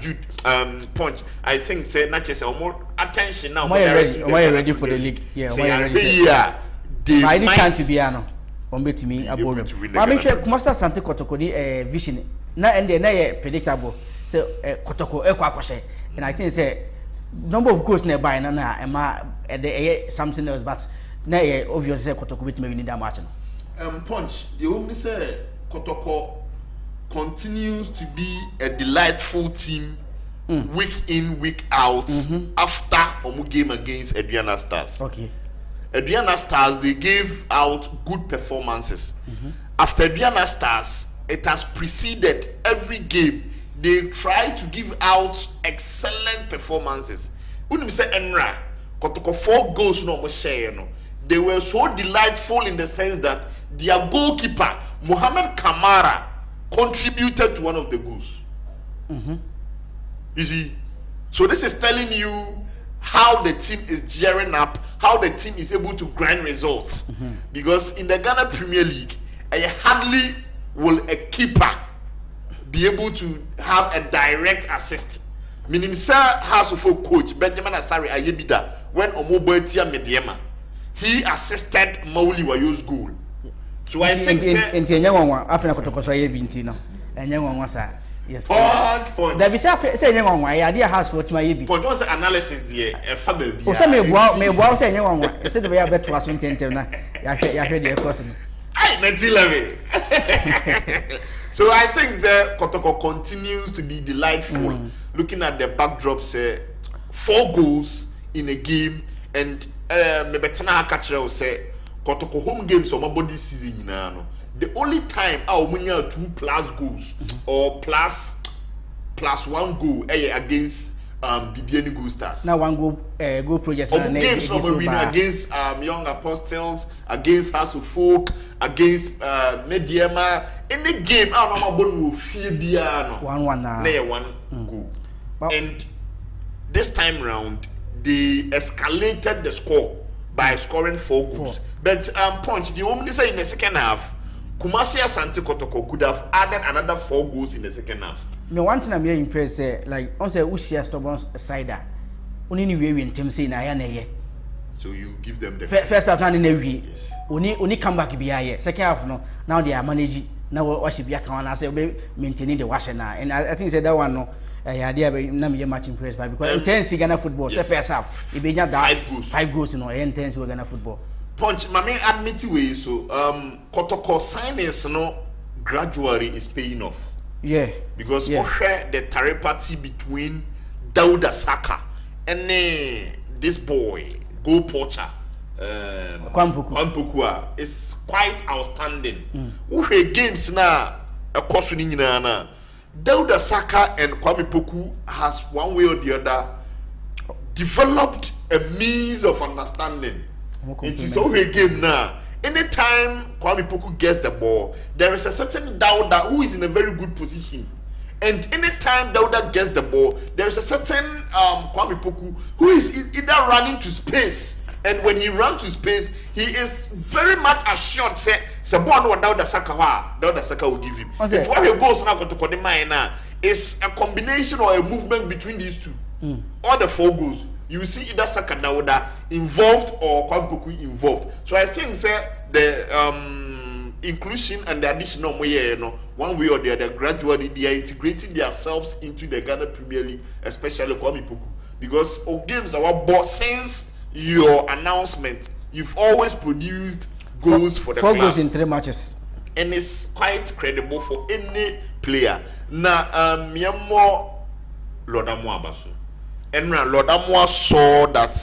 Jude Punch. I think say not just more attention now. Why are ready for the league? Yeah, why are ready? Yeah, by any chance to be ano. Bet me about them. I mean, Kumasa Sante Kotoko vision. Na and they predictable. So Kotoko Equakwashe. And I think say number of goals nearby and something else, but now obviously Kotoko with me in that match. Punch, the only say Kotoko continues to be a delightful team week in, week out after Omu game against Adriana Stars. Okay. Adriana Stars, they gave out good performances. After Adriana Stars, it has preceded every game. They try to give out excellent performances. When we say Enra, Kotoko 4 goals no share. They were so delightful in the sense that their goalkeeper, Mohamed Kamara, contributed to one of the goals. You see, so this is telling you how the team is gearing up, how the team is able to grind results. Because in the Ghana Premier League, hardly will a keeper be able to have a direct assist. Meaning, sir, has for coach Benjamin Asari Ayebida when Omoboetia Mediema, he assisted Mauli Wayo's goal. So I think yes. There be say nyɛ nwanwa ya dey house for tuma yebi. For those analysis there, e fa ba bi. O say me boa say nyɛ nwanwa. E say de be ya beto aso ntentem na ya hwɛ de course no. Ai na ti love. So I think the Kotoko continues to be delightful. Looking at the backdrops, 4 goals in a game, and me betena catcher say Kotoko home games or my body season you know. The only time our munya 2+ goals or plus 1 goal against BBN Gold Stars. Now 1 goal project games we win against Young Apostles, against House of Folk, against Mediema. In the game, our normal bone will feel 1-1 na 1 goal. And this time round, they escalated the score by scoring 4 goals. But Punch, the only say in the second half, Kumasi Asante Kotoko could have added another 4 goals in the second half. Me one thing I'm impressed like on say Ushia stubborn side. Only way we in team say na ya na ye. So you give them the first half na na we. Only come back be here. Second half no now they are managing. Now what should be account and say we maintaining the wash now. And I think say that one no idea na me match impressed by because intense Ghana football. Say first half it be that 5 goals you know intense Ghana football. Punch, mami admit way so Kotoko signings no gradually is paying off. Yeah. Because the parity between Dauda Saka and this boy goal poacher Kwampukua is quite outstanding. Games na across na Dauda Saka and Kwame Poku has one way or the other developed a means of understanding. It is over a game now. Anytime Kwame Poku gets the ball, there is a certain Dauda who is in a very good position. And anytime Dauda gets the ball, there is a certain Kwame Poku who is either running to space. And when he runs to space, he is very much assured, say, Dauda Saka will give him. What he goes now to Kodema is a combination or a movement between these two. All the 4 goals. You see either Saka Dauda involved or Kwampuku involved. So I think say the inclusion and the addition of one way or the other, gradually they are integrating themselves into the Ghana Premier League, especially Kwame Poku. Because all games are bought since your announcement, you've always produced goals for the 4 club. goals in 3 matches. And it's quite credible for any player. Now, Miyamo Lodamu Abasu. And Lord Amwa saw that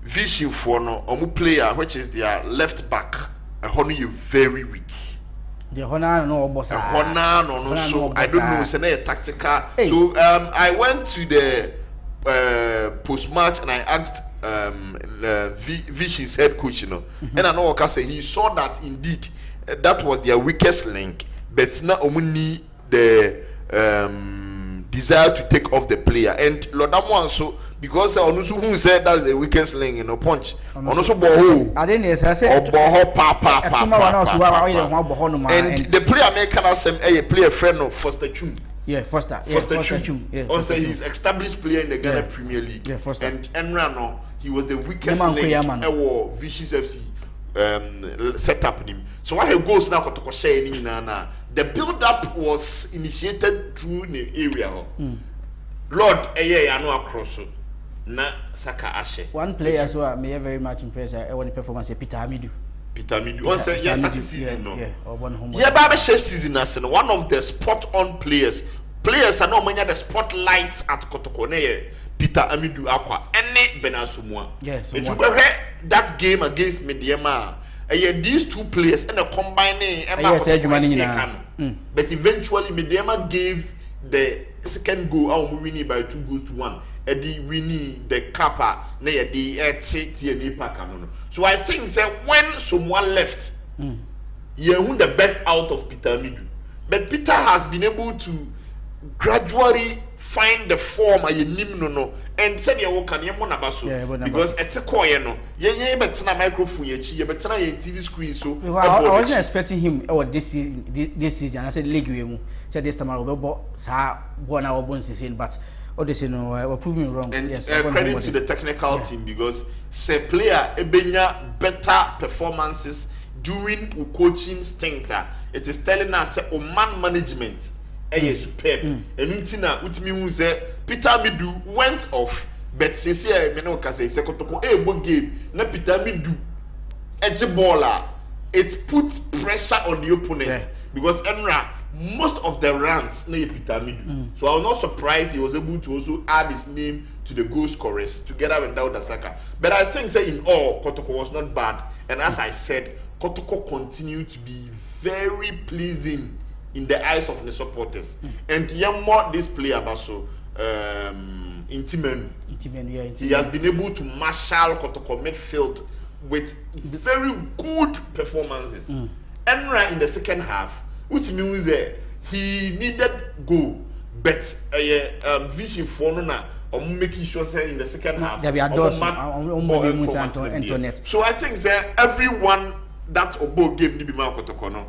vision for no player, which is their left back, and you very weak. The Hona no bossa. Hona no so I don't know. It's a tactical. Hey. So I went to the post match and I asked Vision's head coach, and I know what I say. He saw that indeed that was their weakest link, but not only the desire to take off the player. And Lodamo also, because Owusu who said that's the weakest link, Punch. Onusu boho. I didn't say boho pa. And the player make a player friend of Foster Chum. Yeah, Foster Chum. Yeah. Also, he's established player in the Ghana Premier League. Yeah, Foster. And Enrano, he was the weakest link ever Vichy's FC set up him. So why he goes now to share the build-up was initiated through the area. Lord, I know across na Saka Ashe. One player as well, me very much impressed. I want the performance of Peter Hamidu. Once yesterday season, Baba Chef season as one of the spot-on players. Players are not many the spotlights at Kotokone. Peter Hamidu Aqua, and Benasumwa. Yes, it will that game against Mediema. These 2 players and a combining but eventually Mediema gave the second goal winning by 2 goals to 1. Eddie winning the kappa near the so I think that when someone left, you won the best out of Peter Midu. But Peter has been able to gradually find the form and said because it's a quiet microphone TV screen. So I wasn't expecting him this season. I said league said this time I will but we're proving wrong. And yes, credit to the technical team because say player ebenya better performances during coaching stint. It is telling us man management superb. And Utina say Peter Midu went off, but since game na Peter Midu baller, it puts pressure on the opponent because Enra most of the runs na Peter Midu. So I was not surprised he was able to also add his name to the goal scorers together with Dauda Saka. But I think say in all Kotoko was not bad, and as I said, Kotoko continued to be very pleasing in the eyes of the supporters. And more this player Baso Intimen. He has been able to marshal Kotoko midfield with very good performances. Enra in the second half, which means that he needed goal. but vision for no na making sure say in the second half there be a dose so I think say everyone that obo game ni be ma kotoko no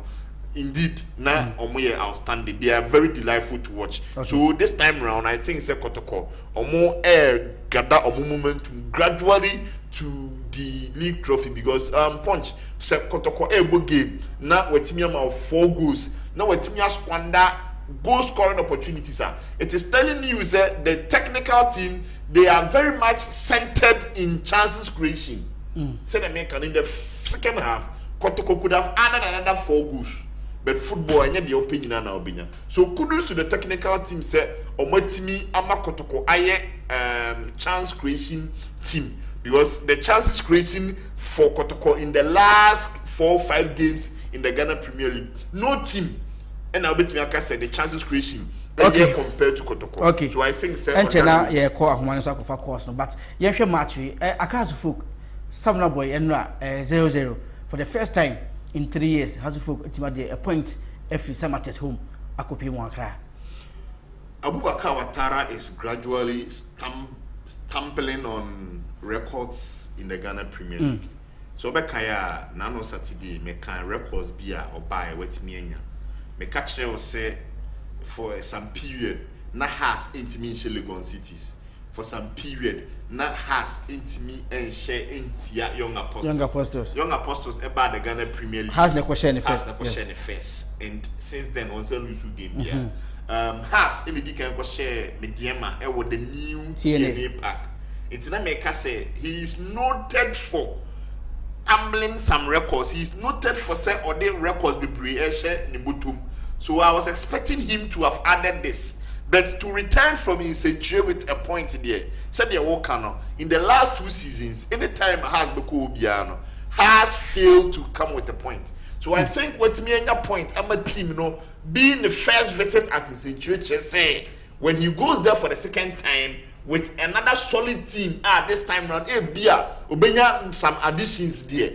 indeed na omo outstanding. They are very delightful to watch. So this time round I think say kotoko omo gather omo momentum gradually to the league trophy because punch say kotoko ebo game na wetimi am 4 goals na wetimi squander goal scoring opportunities. It is telling you that the technical team, they are very much centered in chances creation. Say the American in the second half, Kotoko could have added another 4 goals. But football, I need the opinion and opinion. So kudos to the technical team. Say Omotimi Ama Kotoko aye chance creation team because the chances creation for Kotoko in the last 4 or 5 games in the Ghana Premier League, no team. And I'll bet me, like I said, the chances creation compared to Kotoko. Okay. So I think so. And now, yeah, call a woman for course, but yes, your match, across the folk, Samna boy, and 0-0 for the first time in 3 years. Has a folk a point every summer test home. I could be one cry. Abubakar Ouattara is gradually stumbling on records in the Ghana Premier League. So, Bekaya, Nano Saturday, make records be or buy with me. Me catch them say for some period na has intimate Legon cities for some period na has intimate and share intia young apostles about the Ghana Premier League has the question first and since then on some Owusu game has in the can share mediama e with the new TNA pack. It's not make us say he is noted for ambling some records. He's noted for say or the records be breeshe nibutum. So I was expecting him to have added this, but to return from his century with a point there. Said the Wokano in the last 2 seasons, anytime has Beko has failed to come with a point. So I think what me and your point, I'm a team, being the first visit at his century, say when he goes there for the second time. With another solid team, this time round, Obenya some additions there.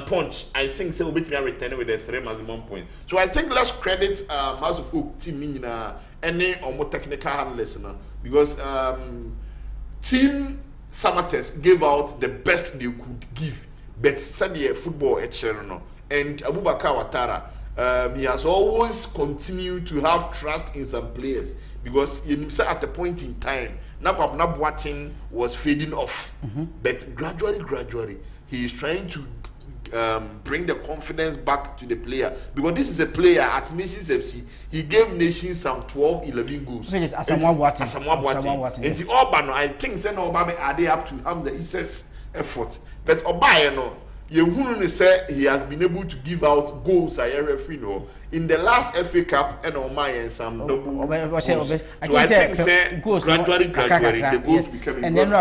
Punch, I think so we can return with the 3 maximum points. So I think let's credit Mazufu team in any or more technical handlers because Team Samates gave out the best they could give, but Sadia football etc. And Abubakar Ouattara, he has always continued to have trust in some players. Because at the point in time, Nabuatin was fading off. But gradually, he is trying to bring the confidence back to the player. Because this is a player at Nations FC, he gave Nations some 12-11 goals. Asamoah And the Obano, I think, Obama are they up to Hamza Issa's effort. But Obayano, Yehunu say he has been able to give out goals in the last FA Cup and Omai and some double goals. So I think gradually the goals became and then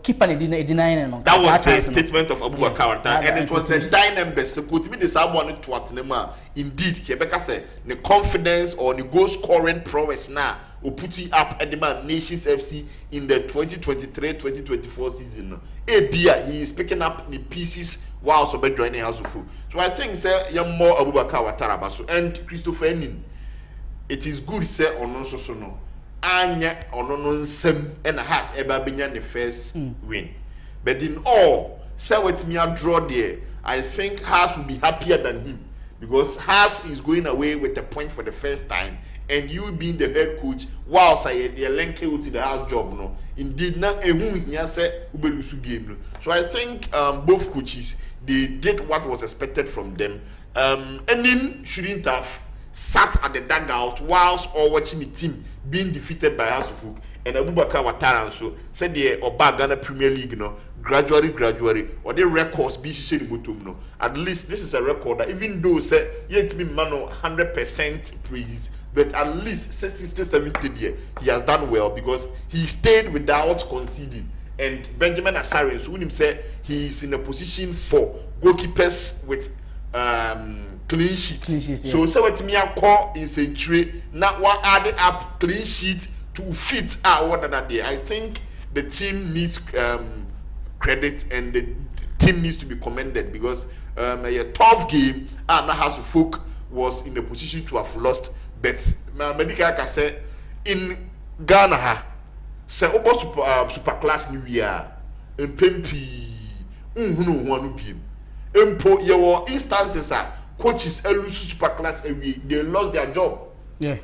keep on denying. That was the statement of Abubakar Ouattara, and it was the dynamic. So could be the someone to Atenema. Indeed, Quebec said the confidence or the goal scoring prowess now will put it up at the man Nations FC in the 2023-2024 season. He is picking up the pieces while so be joining House of Food. So I think say young more Abubakar Ouattara baso and Christopher Nin. It is good say on so no anya ono nsem and has ever been the first win. But in all, say with me a draw there, I think Haas will be happier than him because Haas is going away with a point for the first time. And you being the head coach, wow, say the link to the house job, indeed, not a moon here say Owusu game. So I think both coaches they did what was expected from them. And then shouldn't have sat at the dugout whilst all watching the team being defeated by House of Folk. And Abubakar Ouattara so said the Oba Ghana Premier League, gradually, or the records be sharing at least this is a record that even though say yet me man 100% praise. But at least 60-70 year he has done well because he stayed without conceding. And Benjamin Asare, so when him say he is in a position for goalkeepers with clean sheets. So what me call is a trade. Now what added up clean sheet to fit what that day. I think the team needs credit and the team needs to be commended because a tough game and House of Folk was in a position to have lost. But medical can say in Ghana say super class new year and pempi unhunu one biem empo your instances are coaches lose super class they lost their job. Yeah.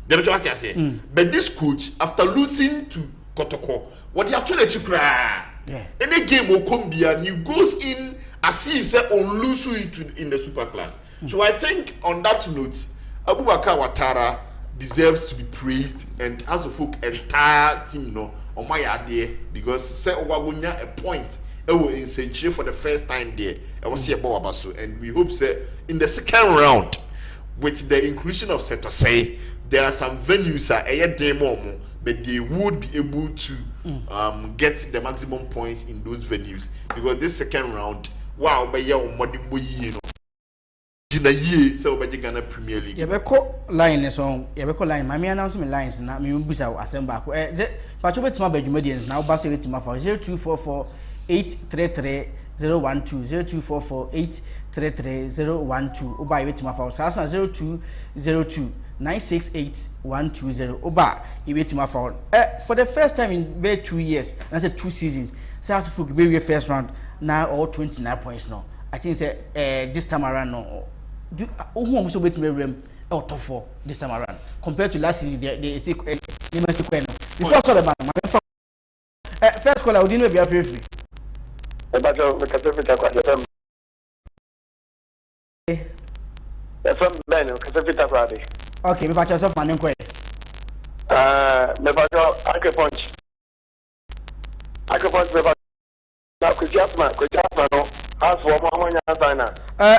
What I say. But this coach, after losing to Kotoko, what they are trying to cry. Yeah. Any game will come be and he goes in as if say on lose in the super class. So I think on that note, Abubakar Ouattara deserves to be praised, and as a folk entire team on my idea, because say Owabunya a point in century for the first time there. I was here Babaso, and we hope say in the second round with the inclusion of Setosei, there are some venues but they would be able to get the maximum points in those venues, because this second round, wow, by your modern in a year, so by the Ghana Premier League. Yabeko line is on Yabeko line. My announcement lines now. Me busa assemble. But you bet my Bedumedians now. Bass it to my phone 0244 833 012 0244 833 012. Oba it my phone. Sasa 0202 968 120. Oba it my phone. For the first time in 2 years, that's 2 seasons. Sasa for the first round now all 29 points now. I think this time around no. Who almost wait me room out of 4 this time around compared to last season. They say before saw the man. First call I didn't be free. Okay, me patch yourself man inquiry. Me patch acupunch me patch now Kusiasma no as for Mama Nyasana.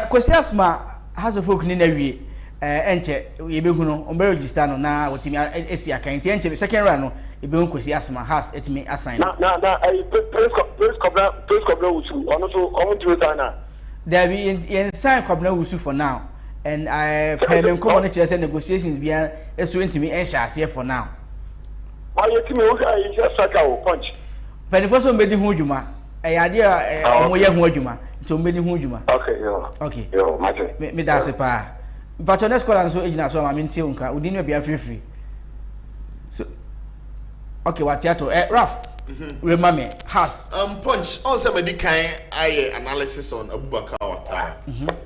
Kusiasma has a folk in every enter Yebehuno, on register now, what me Esia can enter second run, Ebon Kusiasma has it me assigned. Now, please cobra Owusu, or not on to Ghana. There be in sign cobra Owusu for now, and I pay them communities and negotiations beyond a swing to me and shall see for now. Why you tell me you just suck out punch? Penny for some bedding Hujuma, a idea of young Hujuma. Okay, okay. Yo, Madrid. Me that's a pa. But on next call and so agent so I'm in Tionka. We didn't be free. So, okay, what theater? Raf. Remember me. Has. Punch. Also, me kind eye analysis on Abubakar Ouattara.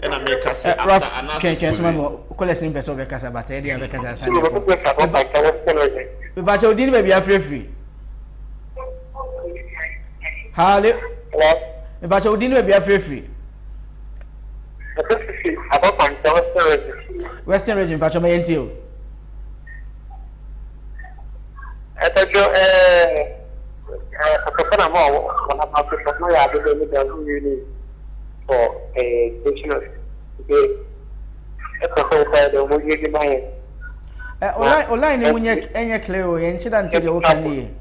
And I make us Raf. Can someone call us name person because about the idea because I said. But you didn't be free. Hello. But you didn't be free. Western region, but you may entail. I thought you for a stational online when you any clear and she don't tell you okay.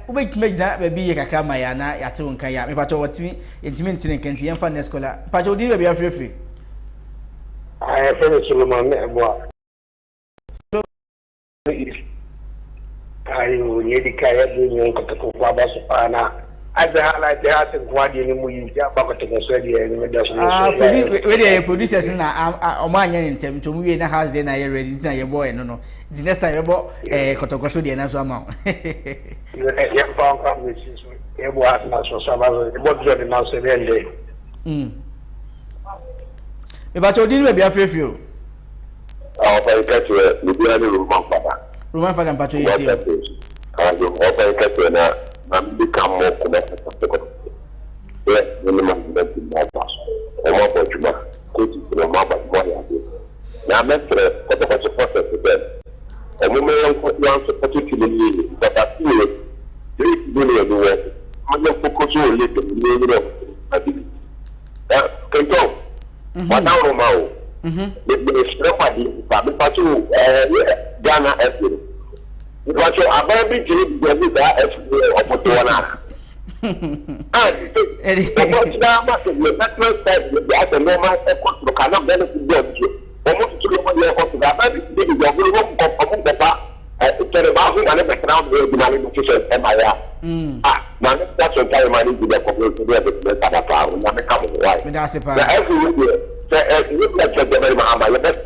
Wait, make that baby a cramayana, Yatun Kaya, but what me, intimate in Kenty and Fan Escola. But you did be a free. I finished my I need the Kaya doing Cotabas. As I like the house and Guardian, we jump back to the producers in a man in term to me in a house, then I ready to your boy. No, the next time you bought a Cotocosu and so amount. You found conversations with everyone else for some other what now say. But you didn't be a free few. Oh, but I catch you, Roman Father. Roman Father, but you and become more connected to the country. Yes, minimum that in that house. Or more for you, could you know more about money? Now, I'm not sure what the process is there. A woman wants to particularly, but I feel it. There is really a way. I'm not focusing on living. I think that can go. But now, Romao, the property, but you, Ghana, everything. Because you are very big to that Opotona. And the national side, the normal effort cannot benefit them. Almost to look at the effort that very big is your group of the bar. It's a remarkable and a background with the manufacturer MIA. Now that's what I manage to the population to the car when I become white. That's it. Every year, you like the very Mahama, you best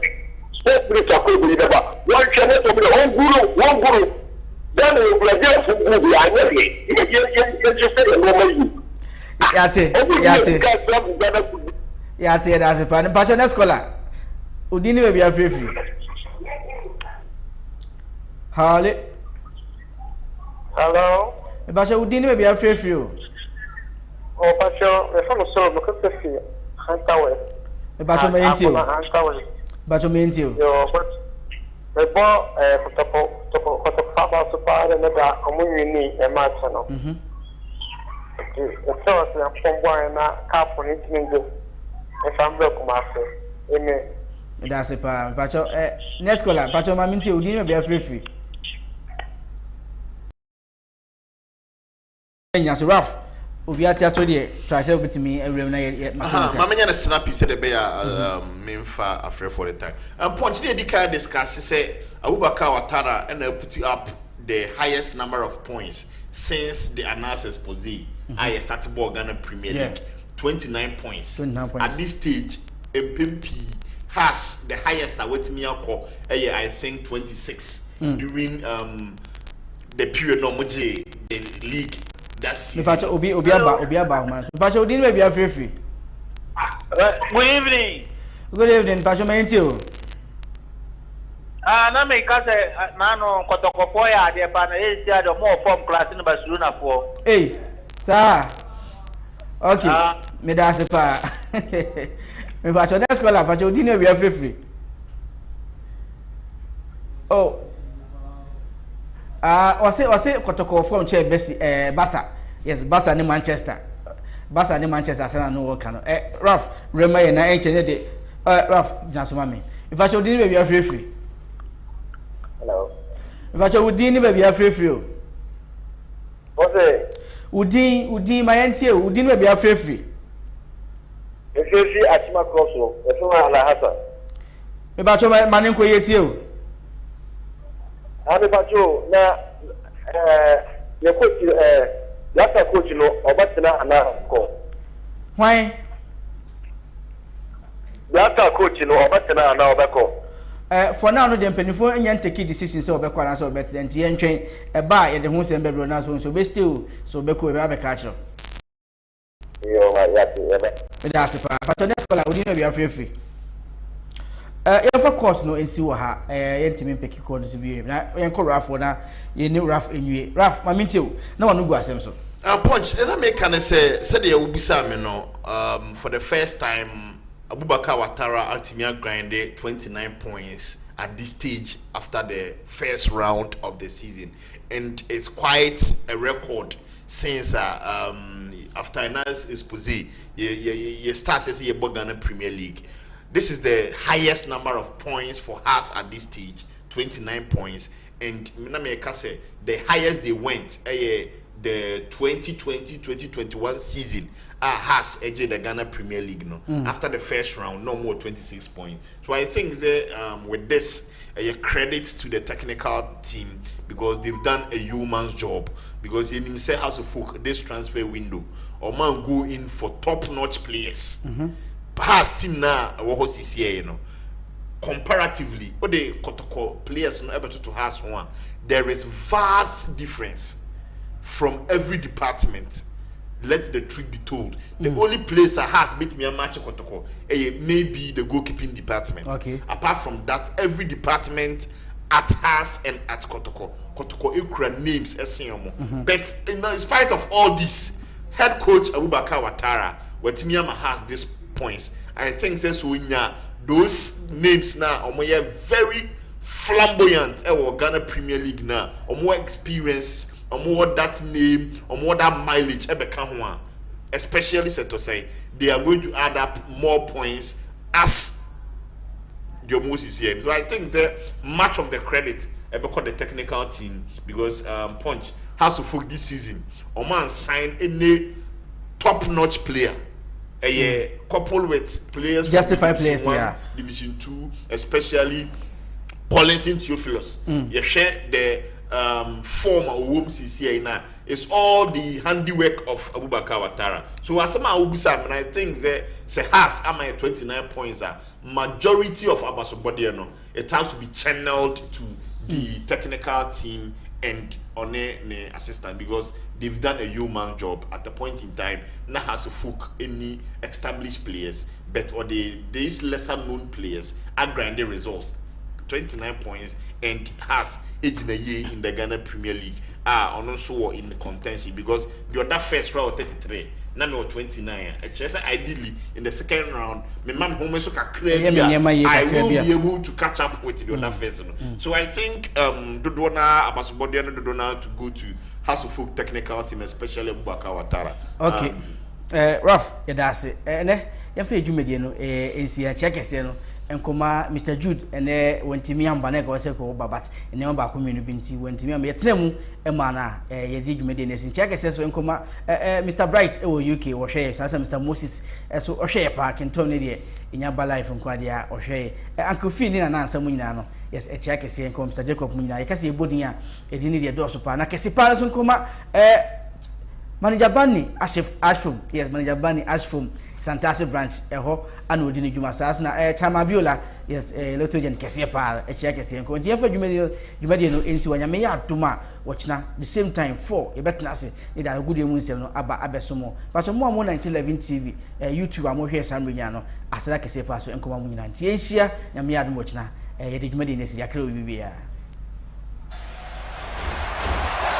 sport with a good leader. One channel to be one guru. Then you will get to be I know Yate, that's a pan. Passion scholar. Udini will be a free. Harley. Hello. Basha Udini will be a free. Oh, Passion, the phone is so because of you. Basha Maintio. Basha Maintio. The ball, to Papa to Father, and that community, a match. The source of Pomboy and that cap on it means if I'm broken master. Amen. That's a pa. Pacho, next caller. Pacho Maminti, Udini will be a free. Yes, rough. Ubiati told you, try to say to me, a real night. Mamma snappy said the bear, Memfa afraid for the time. And Punch the card discuss, say, Abubakar Ouattara, and they'll put you up the highest number of points since the analysis posi. I started ball Ghana Premier League, 29 points. At this stage, MPP has the highest await me alcohol, I think 26 during the period no the league. That's the fact Obiaba man. Pastor Udini will be a free. Good evening. Good evening, Pastor Maintio. Na me ka say na no kotokofo ya de ba na e sia de more form class in Barcelona for. Hey, sir. Okay. Me da se pa. Me Pastor next caller, Pastor Udini will be a free. Oh. I say kotokofo nche besi Barca. Yes, Barca ni Manchester. Barca ni Manchester Arsenal no work no. Ralph Rema na enche de Ralph Jansumami. If I show Udini will be a free. Hello. If I show Udini will be a free. What's it? Udini my NTA Udini will be a free. If you see Achima Crosso, if you are Hassan. If I show Manin ko yetio. Abi Pacho na your coach last coach no Obatina ana ko. Why? Last coach no Obatina ana obeko. For now no dem penifo enya take decision so obeko na so obet den tie ntwen e ba ye de ho sem bebro na so be still so obeko be abeka chiro. Yo ma yati ebe. That's pa. But next call Udini be free. For course no ensi wo ha yentimi peki code so bi na yenko raf na ye ni raf enwie raf maminti na wonu gu asem so Punch then make can say they will be me no for the first time Abubakar Ouattara ultimately grinded 29 points at this stage after the first round of the season, and it's quite a record since after Anas Esposé you start as a Ghana Premier League. This is the highest number of points for us at this stage, 29 points. And Minameka say the highest they went, the 2020-2021 season has the Ghana Premier League. No, after the first round, no more 26 points. So I think with this, a credit to the technical team because they've done a human's job. Because in himself has to focus this transfer window, or man go in for top-notch players. Past team now CCA, comparatively, what the Kotoko players not able to have one. There is vast difference from every department. Let the truth be told. The only place that has beat me a match Kotoko may be the goalkeeping department. Okay. Apart from that, every department at us and at Kotoko equal names But in spite of all this, head coach Abubakar Ouattara, what Miyama has this points. I think that's when those names now are very flamboyant. Ghana Premier League now, or more experience, or more that name, or more that mileage. Especially said to say they are going to add up more points as the Moses here. So I think that much of the credit because the technical team because Punch has to focus this season. Oman signed any top-notch player. Coupled with players justify players, Division 2, especially Collins in Theophilus. You share the form a CCA na it's all the handiwork of Abubakar Ouattara. So as I think say has 29 points majority of Abasobodiano it has to be channeled to the technical team and on a assistant because they've done a human job at the point in time. Now has to folk any established players, but or these lesser known players are grinding results. 29 points and has age in a year in the Ghana Premier League are also in the contention because the other first round 33 now 29. Ideally in the second round I will be able to catch up with the other first. So I think Dodona Abasubodiano Dodona to go to House of Folk technical team, especially Abubakar Ouattara. Okay. Ralph, that's it. You feel you made check Enkoma Mr. Jude ene wentimi amba na go se ko babat ene amba ko menu binti wentimi amba yetremu e mana ye di dwumede ne sin check se so enkoma Mr. Bright e wo UK wo hwe sasa Mr. Moses so o hwe pa kenton ne de nya ba life nko dia o hwe Uncle Fee ni na ansam nyina no yes e check se enkoma Mr. Jacob nyina ye kase e bodin a e di ne de do so pa na kase pa so enkoma Manager Bani Ashfom yes Manager Bani Ashfom Santasi branch eho ana odini dwuma saas na Chama Biola yes Lotogen kese pa check kese nko nti efa dwumade no ensi wanyame ya adoma watchna the same time 4 e betna se e da gudu emu nsem no aba abesomo but mo 1911 TV YouTube amohwe samrenya no asada kese pa so enko ma mu nyina nti enhia nyame ya adoma watchna ye de dwumade ne si yakra obibia